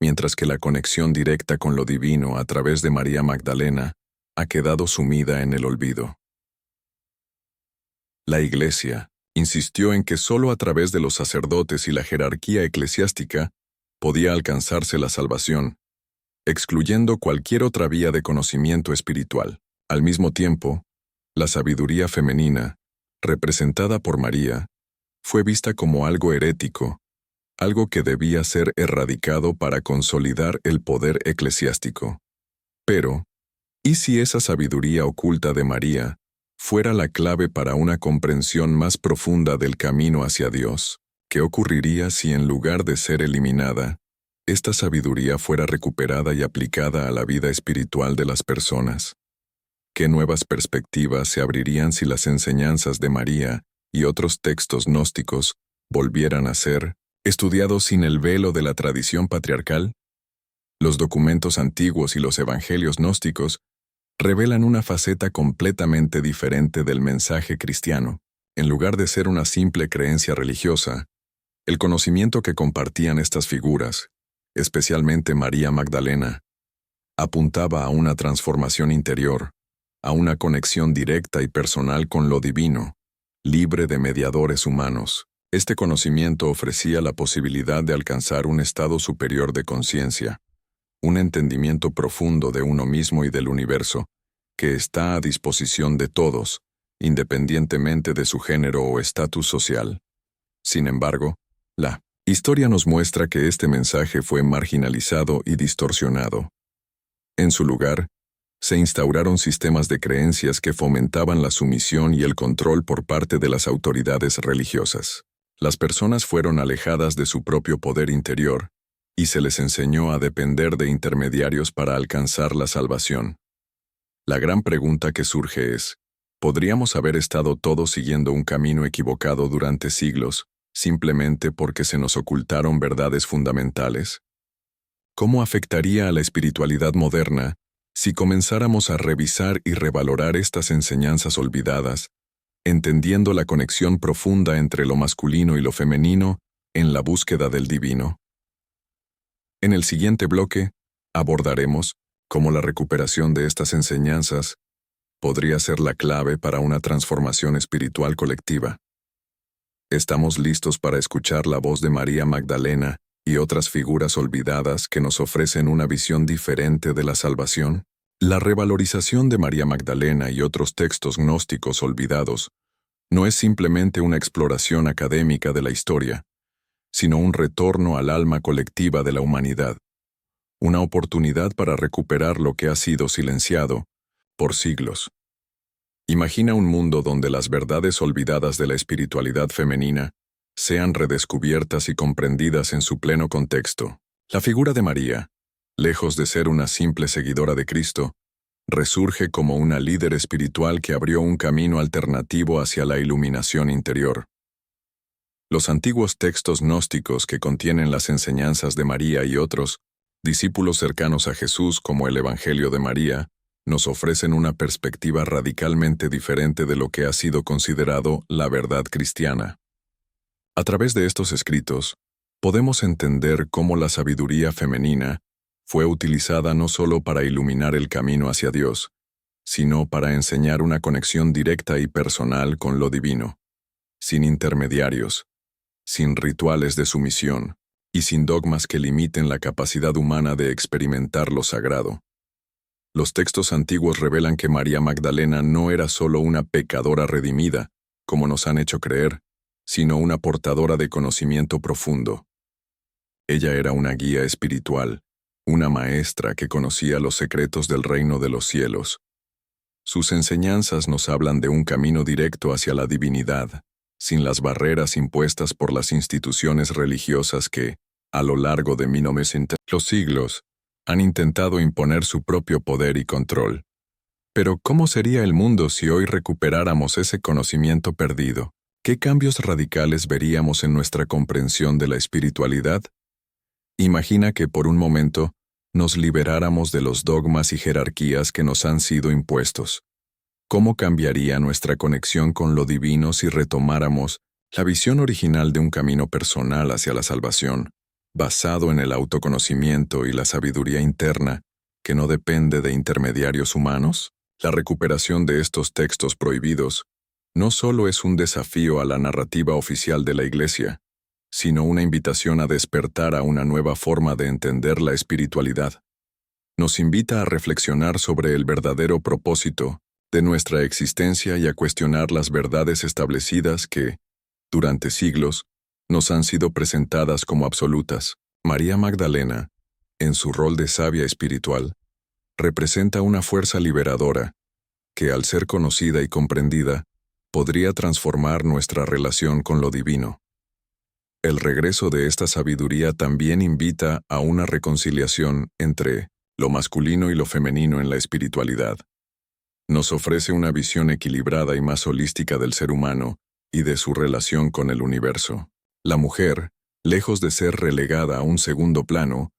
mientras que la conexión directa con lo divino a través de María Magdalena ha quedado sumida en el olvido. La Iglesia insistió en que solo a través de los sacerdotes y la jerarquía eclesiástica podía alcanzarse la salvación, excluyendo cualquier otra vía de conocimiento espiritual. Al mismo tiempo, la sabiduría femenina, representada por María, fue vista como algo herético, algo que debía ser erradicado para consolidar el poder eclesiástico. Pero, ¿y si esa sabiduría oculta de María fuera la clave para una comprensión más profunda del camino hacia Dios? ¿Qué ocurriría si en lugar de ser eliminada, esta sabiduría fuera recuperada y aplicada a la vida espiritual de las personas? ¿Qué nuevas perspectivas se abrirían si las enseñanzas de María y otros textos gnósticos volvieran a ser estudiados sin el velo de la tradición patriarcal? Los documentos antiguos y los evangelios gnósticos revelan una faceta completamente diferente del mensaje cristiano. En lugar de ser una simple creencia religiosa, el conocimiento que compartían estas figuras, especialmente María Magdalena, apuntaba a una transformación interior, a una conexión directa y personal con lo divino, libre de mediadores humanos. Este conocimiento ofrecía la posibilidad de alcanzar un estado superior de conciencia, un entendimiento profundo de uno mismo y del universo, que está a disposición de todos, independientemente de su género o estatus social. Sin embargo, la historia nos muestra que este mensaje fue marginalizado y distorsionado. En su lugar, se instauraron sistemas de creencias que fomentaban la sumisión y el control por parte de las autoridades religiosas. Las personas fueron alejadas de su propio poder interior, y se les enseñó a depender de intermediarios para alcanzar la salvación. La gran pregunta que surge es, ¿podríamos haber estado todos siguiendo un camino equivocado durante siglos, simplemente porque se nos ocultaron verdades fundamentales? ¿Cómo afectaría a la espiritualidad moderna si comenzáramos a revisar y revalorar estas enseñanzas olvidadas, entendiendo la conexión profunda entre lo masculino y lo femenino en la búsqueda del divino? En el siguiente bloque, abordaremos cómo la recuperación de estas enseñanzas podría ser la clave para una transformación espiritual colectiva. ¿Estamos listos para escuchar la voz de María Magdalena y otras figuras olvidadas que nos ofrecen una visión diferente de la salvación? La revalorización de María Magdalena y otros textos gnósticos olvidados no es simplemente una exploración académica de la historia, sino un retorno al alma colectiva de la humanidad, una oportunidad para recuperar lo que ha sido silenciado por siglos. Imagina un mundo donde las verdades olvidadas de la espiritualidad femenina sean redescubiertas y comprendidas en su pleno contexto. La figura de María, lejos de ser una simple seguidora de Cristo, resurge como una líder espiritual que abrió un camino alternativo hacia la iluminación interior. Los antiguos textos gnósticos que contienen las enseñanzas de María y otros discípulos cercanos a Jesús como el Evangelio de María, nos ofrecen una perspectiva radicalmente diferente de lo que ha sido considerado la verdad cristiana. A través de estos escritos, podemos entender cómo la sabiduría femenina fue utilizada no solo para iluminar el camino hacia Dios, sino para enseñar una conexión directa y personal con lo divino, sin intermediarios, sin rituales de sumisión, y sin dogmas que limiten la capacidad humana de experimentar lo sagrado. Los textos antiguos revelan que María Magdalena no era solo una pecadora redimida, como nos han hecho creer, sino una portadora de conocimiento profundo. Ella era una guía espiritual, una maestra que conocía los secretos del reino de los cielos. Sus enseñanzas nos hablan de un camino directo hacia la divinidad, sin las barreras impuestas por las instituciones religiosas que, a lo largo de los siglos, han intentado imponer su propio poder y control. Pero, ¿cómo sería el mundo si hoy recuperáramos ese conocimiento perdido? ¿Qué cambios radicales veríamos en nuestra comprensión de la espiritualidad? Imagina que por un momento nos liberáramos de los dogmas y jerarquías que nos han sido impuestos. ¿Cómo cambiaría nuestra conexión con lo divino si retomáramos la visión original de un camino personal hacia la salvación, basado en el autoconocimiento y la sabiduría interna, que no depende de intermediarios humanos? La recuperación de estos textos prohibidos no solo es un desafío a la narrativa oficial de la Iglesia, sino una invitación a despertar a una nueva forma de entender la espiritualidad. Nos invita a reflexionar sobre el verdadero propósito de nuestra existencia y a cuestionar las verdades establecidas que, durante siglos, nos han sido presentadas como absolutas. María Magdalena, en su rol de sabia espiritual, representa una fuerza liberadora que, al ser conocida y comprendida, podría transformar nuestra relación con lo divino. El regreso de esta sabiduría también invita a una reconciliación entre lo masculino y lo femenino en la espiritualidad. Nos ofrece una visión equilibrada y más holística del ser humano y de su relación con el universo. La mujer, lejos de ser relegada a un segundo plano,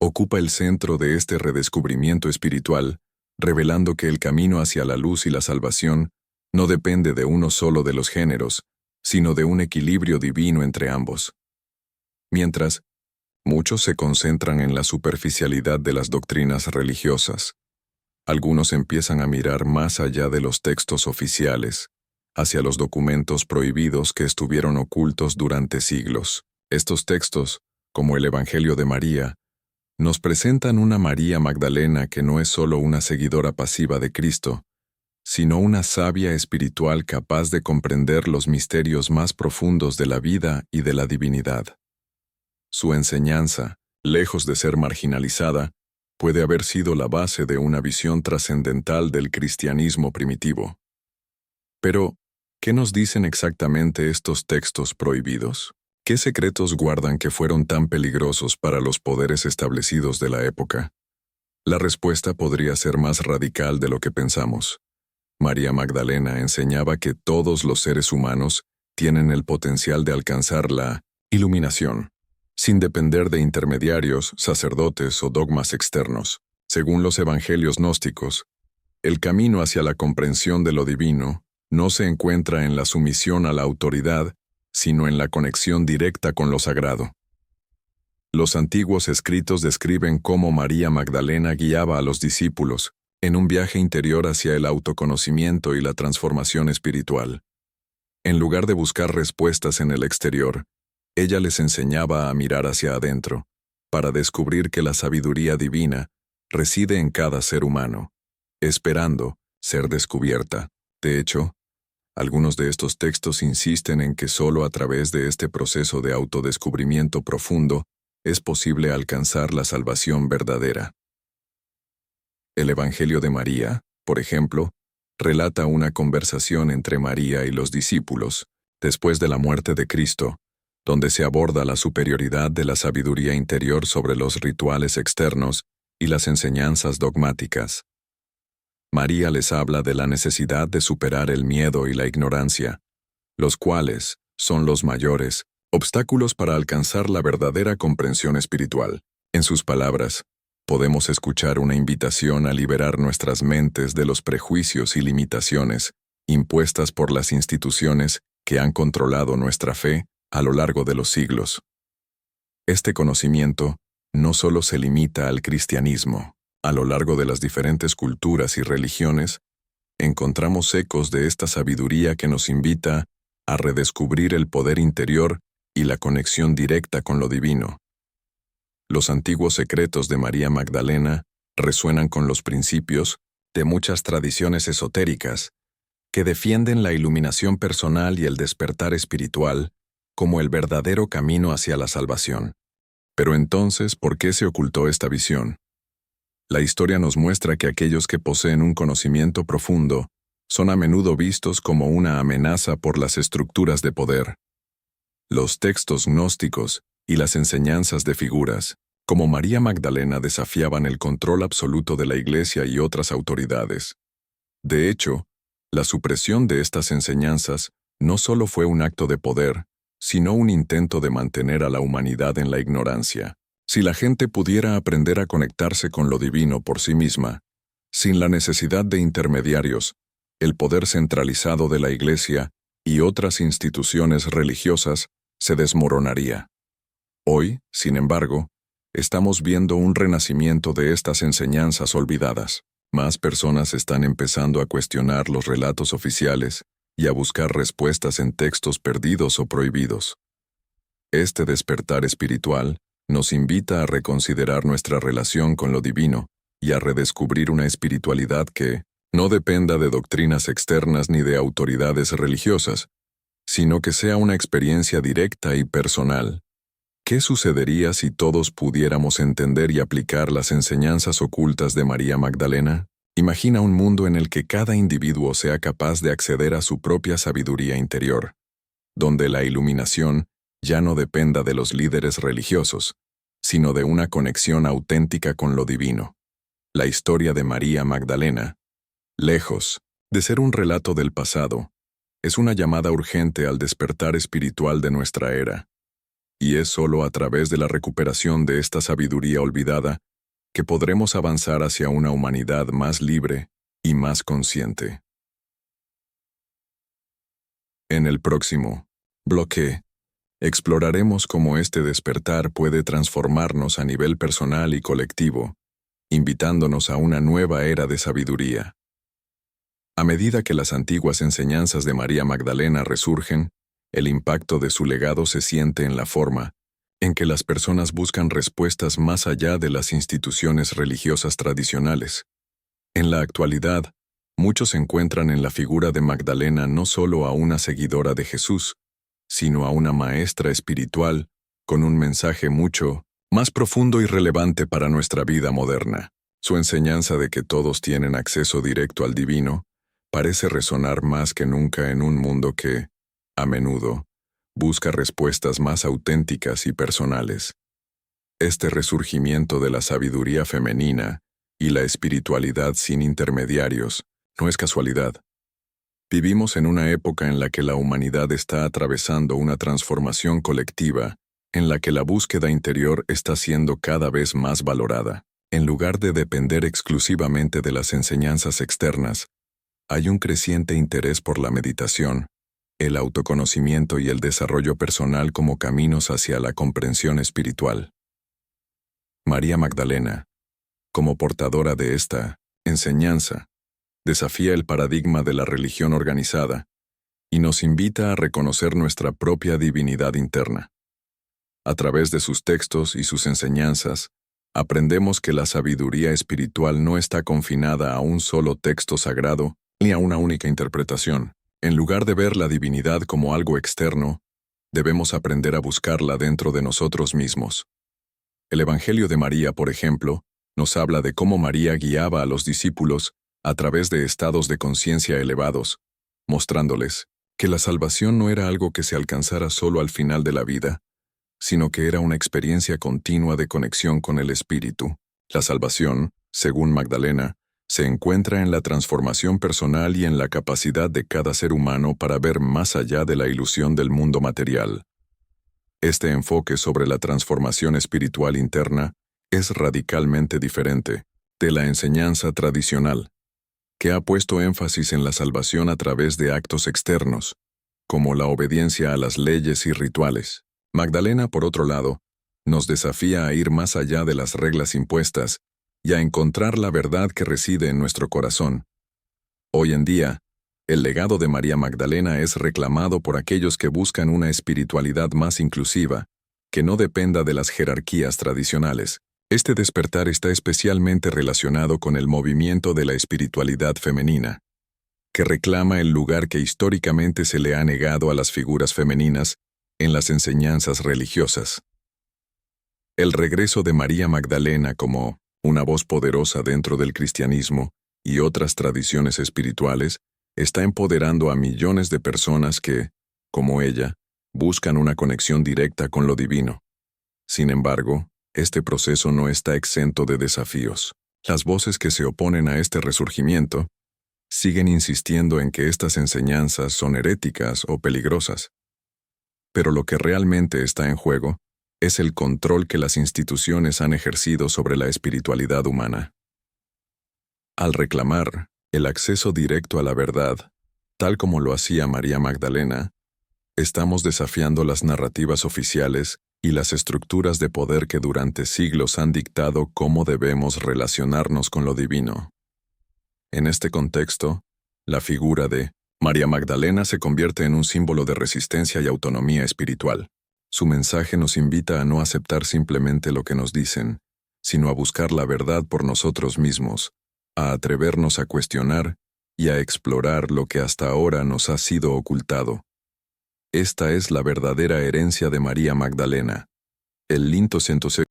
ocupa el centro de este redescubrimiento espiritual, revelando que el camino hacia la luz y la salvación no depende de uno solo de los géneros, sino de un equilibrio divino entre ambos. Mientras, muchos se concentran en la superficialidad de las doctrinas religiosas. Algunos empiezan a mirar más allá de los textos oficiales, hacia los documentos prohibidos que estuvieron ocultos durante siglos. Estos textos, como el Evangelio de María, nos presentan una María Magdalena que no es solo una seguidora pasiva de Cristo, sino una sabia espiritual capaz de comprender los misterios más profundos de la vida y de la divinidad. Su enseñanza, lejos de ser marginalizada, puede haber sido la base de una visión trascendental del cristianismo primitivo. Pero, ¿qué nos dicen exactamente estos textos prohibidos? ¿Qué secretos guardan que fueron tan peligrosos para los poderes establecidos de la época? La respuesta podría ser más radical de lo que pensamos. María Magdalena enseñaba que todos los seres humanos tienen el potencial de alcanzar la iluminación, sin depender de intermediarios, sacerdotes o dogmas externos. Según los evangelios gnósticos, el camino hacia la comprensión de lo divino no se encuentra en la sumisión a la autoridad, sino en la conexión directa con lo sagrado. Los antiguos escritos describen cómo María Magdalena guiaba a los discípulos en un viaje interior hacia el autoconocimiento y la transformación espiritual. En lugar de buscar respuestas en el exterior, ella les enseñaba a mirar hacia adentro, para descubrir que la sabiduría divina reside en cada ser humano, esperando ser descubierta. De hecho, algunos de estos textos insisten en que solo a través de este proceso de autodescubrimiento profundo es posible alcanzar la salvación verdadera. El Evangelio de María, por ejemplo, relata una conversación entre María y los discípulos, después de la muerte de Cristo, donde se aborda la superioridad de la sabiduría interior sobre los rituales externos y las enseñanzas dogmáticas. María les habla de la necesidad de superar el miedo y la ignorancia, los cuales son los mayores obstáculos para alcanzar la verdadera comprensión espiritual. En sus palabras, podemos escuchar una invitación a liberar nuestras mentes de los prejuicios y limitaciones impuestas por las instituciones que han controlado nuestra fe a lo largo de los siglos. Este conocimiento no solo se limita al cristianismo. A lo largo de las diferentes culturas y religiones, encontramos ecos de esta sabiduría que nos invita a redescubrir el poder interior y la conexión directa con lo divino. Los antiguos secretos de María Magdalena resuenan con los principios de muchas tradiciones esotéricas que defienden la iluminación personal y el despertar espiritual como el verdadero camino hacia la salvación. Pero entonces, ¿por qué se ocultó esta visión? La historia nos muestra que aquellos que poseen un conocimiento profundo son a menudo vistos como una amenaza por las estructuras de poder. Los textos gnósticos y las enseñanzas de figuras, como María Magdalena, desafiaban el control absoluto de la Iglesia y otras autoridades. De hecho, la supresión de estas enseñanzas no solo fue un acto de poder, sino un intento de mantener a la humanidad en la ignorancia. Si la gente pudiera aprender a conectarse con lo divino por sí misma, sin la necesidad de intermediarios, el poder centralizado de la Iglesia y otras instituciones religiosas se desmoronaría. Hoy, sin embargo, estamos viendo un renacimiento de estas enseñanzas olvidadas. Más personas están empezando a cuestionar los relatos oficiales y a buscar respuestas en textos perdidos o prohibidos. Este despertar espiritual nos invita a reconsiderar nuestra relación con lo divino y a redescubrir una espiritualidad que no dependa de doctrinas externas ni de autoridades religiosas, sino que sea una experiencia directa y personal. ¿Qué sucedería si todos pudiéramos entender y aplicar las enseñanzas ocultas de María Magdalena? Imagina un mundo en el que cada individuo sea capaz de acceder a su propia sabiduría interior, donde la iluminación ya no dependa de los líderes religiosos, sino de una conexión auténtica con lo divino. La historia de María Magdalena, lejos de ser un relato del pasado, es una llamada urgente al despertar espiritual de nuestra era. Y es solo a través de la recuperación de esta sabiduría olvidada que podremos avanzar hacia una humanidad más libre y más consciente. En el próximo bloque, exploraremos cómo este despertar puede transformarnos a nivel personal y colectivo, invitándonos a una nueva era de sabiduría. A medida que las antiguas enseñanzas de María Magdalena resurgen, el impacto de su legado se siente en la forma en que las personas buscan respuestas más allá de las instituciones religiosas tradicionales. En la actualidad, muchos encuentran en la figura de Magdalena no solo a una seguidora de Jesús, sino a una maestra espiritual con un mensaje mucho más profundo y relevante para nuestra vida moderna. Su enseñanza de que todos tienen acceso directo al divino parece resonar más que nunca en un mundo que, a menudo, busca respuestas más auténticas y personales. Este resurgimiento de la sabiduría femenina y la espiritualidad sin intermediarios no es casualidad. Vivimos en una época en la que la humanidad está atravesando una transformación colectiva, en la que la búsqueda interior está siendo cada vez más valorada. En lugar de depender exclusivamente de las enseñanzas externas, hay un creciente interés por la meditación, el autoconocimiento y el desarrollo personal como caminos hacia la comprensión espiritual. María Magdalena, como portadora de esta enseñanza, desafía el paradigma de la religión organizada y nos invita a reconocer nuestra propia divinidad interna. A través de sus textos y sus enseñanzas, aprendemos que la sabiduría espiritual no está confinada a un solo texto sagrado ni a una única interpretación. En lugar de ver la divinidad como algo externo, debemos aprender a buscarla dentro de nosotros mismos. El Evangelio de María, por ejemplo, nos habla de cómo María guiaba a los discípulos a través de estados de conciencia elevados, mostrándoles que la salvación no era algo que se alcanzara solo al final de la vida, sino que era una experiencia continua de conexión con el Espíritu. La salvación, según Magdalena, se encuentra en la transformación personal y en la capacidad de cada ser humano para ver más allá de la ilusión del mundo material. Este enfoque sobre la transformación espiritual interna es radicalmente diferente de la enseñanza tradicional, que ha puesto énfasis en la salvación a través de actos externos, como la obediencia a las leyes y rituales. Magdalena, por otro lado, nos desafía a ir más allá de las reglas impuestas y a encontrar la verdad que reside en nuestro corazón. Hoy en día, el legado de María Magdalena es reclamado por aquellos que buscan una espiritualidad más inclusiva, que no dependa de las jerarquías tradicionales. Este despertar está especialmente relacionado con el movimiento de la espiritualidad femenina, que reclama el lugar que históricamente se le ha negado a las figuras femeninas en las enseñanzas religiosas. El regreso de María Magdalena como una voz poderosa dentro del cristianismo y otras tradiciones espirituales está empoderando a millones de personas que, como ella, buscan una conexión directa con lo divino. Sin embargo, este proceso no está exento de desafíos. Las voces que se oponen a este resurgimiento siguen insistiendo en que estas enseñanzas son heréticas o peligrosas. Pero lo que realmente está en juego es el control que las instituciones han ejercido sobre la espiritualidad humana. Al reclamar el acceso directo a la verdad, tal como lo hacía María Magdalena, estamos desafiando las narrativas oficiales y las estructuras de poder que durante siglos han dictado cómo debemos relacionarnos con lo divino. En este contexto, la figura de María Magdalena se convierte en un símbolo de resistencia y autonomía espiritual. Su mensaje nos invita a no aceptar simplemente lo que nos dicen, sino a buscar la verdad por nosotros mismos, a atrevernos a cuestionar y a explorar lo que hasta ahora nos ha sido ocultado. Esta es la verdadera herencia de María Magdalena, el lindo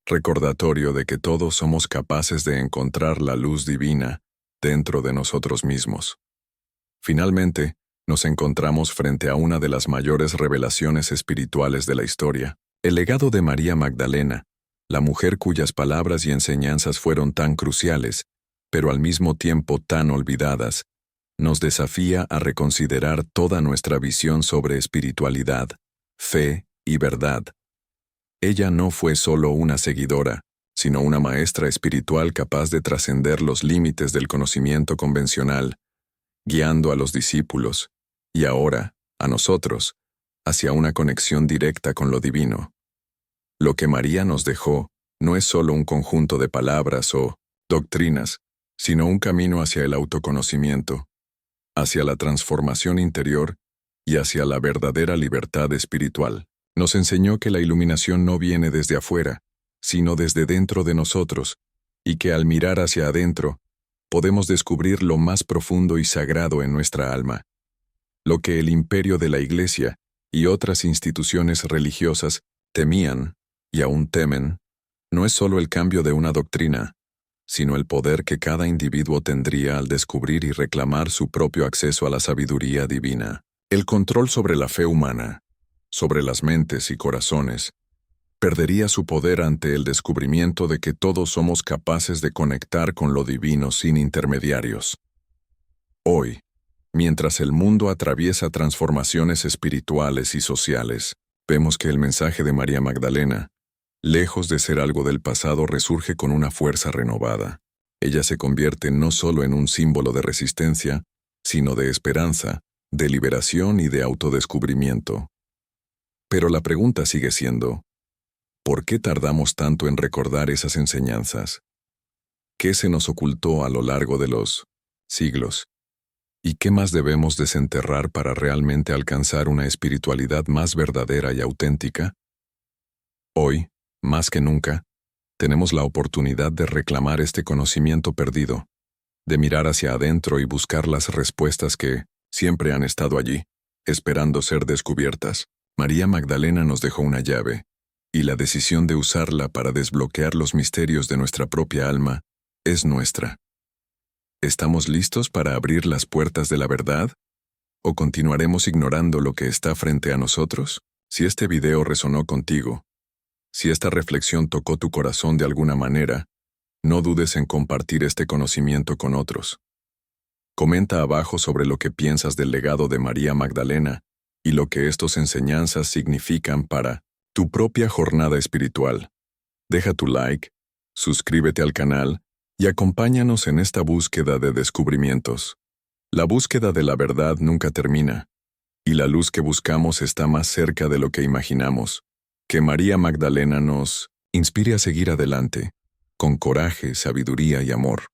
recordatorio de que todos somos capaces de encontrar la luz divina dentro de nosotros mismos. Finalmente, nos encontramos frente a una de las mayores revelaciones espirituales de la historia, el legado de María Magdalena, la mujer cuyas palabras y enseñanzas fueron tan cruciales, pero al mismo tiempo tan olvidadas, nos desafía a reconsiderar toda nuestra visión sobre espiritualidad, fe y verdad. Ella no fue solo una seguidora, sino una maestra espiritual capaz de trascender los límites del conocimiento convencional, guiando a los discípulos, y ahora, a nosotros, hacia una conexión directa con lo divino. Lo que María nos dejó no es solo un conjunto de palabras o doctrinas, sino un camino hacia el autoconocimiento, hacia la transformación interior y hacia la verdadera libertad espiritual. Nos enseñó que la iluminación no viene desde afuera, sino desde dentro de nosotros, y que al mirar hacia adentro, podemos descubrir lo más profundo y sagrado en nuestra alma. Lo que el imperio de la Iglesia y otras instituciones religiosas temían, y aún temen, no es solo el cambio de una doctrina, sino el poder que cada individuo tendría al descubrir y reclamar su propio acceso a la sabiduría divina. El control sobre la fe humana, sobre las mentes y corazones, perdería su poder ante el descubrimiento de que todos somos capaces de conectar con lo divino sin intermediarios. Hoy, mientras el mundo atraviesa transformaciones espirituales y sociales, vemos que el mensaje de María Magdalena, lejos de ser algo del pasado, resurge con una fuerza renovada. Ella se convierte no solo en un símbolo de resistencia, sino de esperanza, de liberación y de autodescubrimiento. Pero la pregunta sigue siendo, ¿por qué tardamos tanto en recordar esas enseñanzas? ¿Qué se nos ocultó a lo largo de los siglos? ¿Y qué más debemos desenterrar para realmente alcanzar una espiritualidad más verdadera y auténtica? Hoy, más que nunca, tenemos la oportunidad de reclamar este conocimiento perdido, de mirar hacia adentro y buscar las respuestas que siempre han estado allí, esperando ser descubiertas. María Magdalena nos dejó una llave, y la decisión de usarla para desbloquear los misterios de nuestra propia alma es nuestra. ¿Estamos listos para abrir las puertas de la verdad? ¿O continuaremos ignorando lo que está frente a nosotros? Si este video resonó contigo, si esta reflexión tocó tu corazón de alguna manera, no dudes en compartir este conocimiento con otros. Comenta abajo sobre lo que piensas del legado de María Magdalena y lo que estas enseñanzas significan para tu propia jornada espiritual. Deja tu like, suscríbete al canal y acompáñanos en esta búsqueda de descubrimientos. La búsqueda de la verdad nunca termina, y la luz que buscamos está más cerca de lo que imaginamos. Que María Magdalena nos inspire a seguir adelante, con coraje, sabiduría y amor.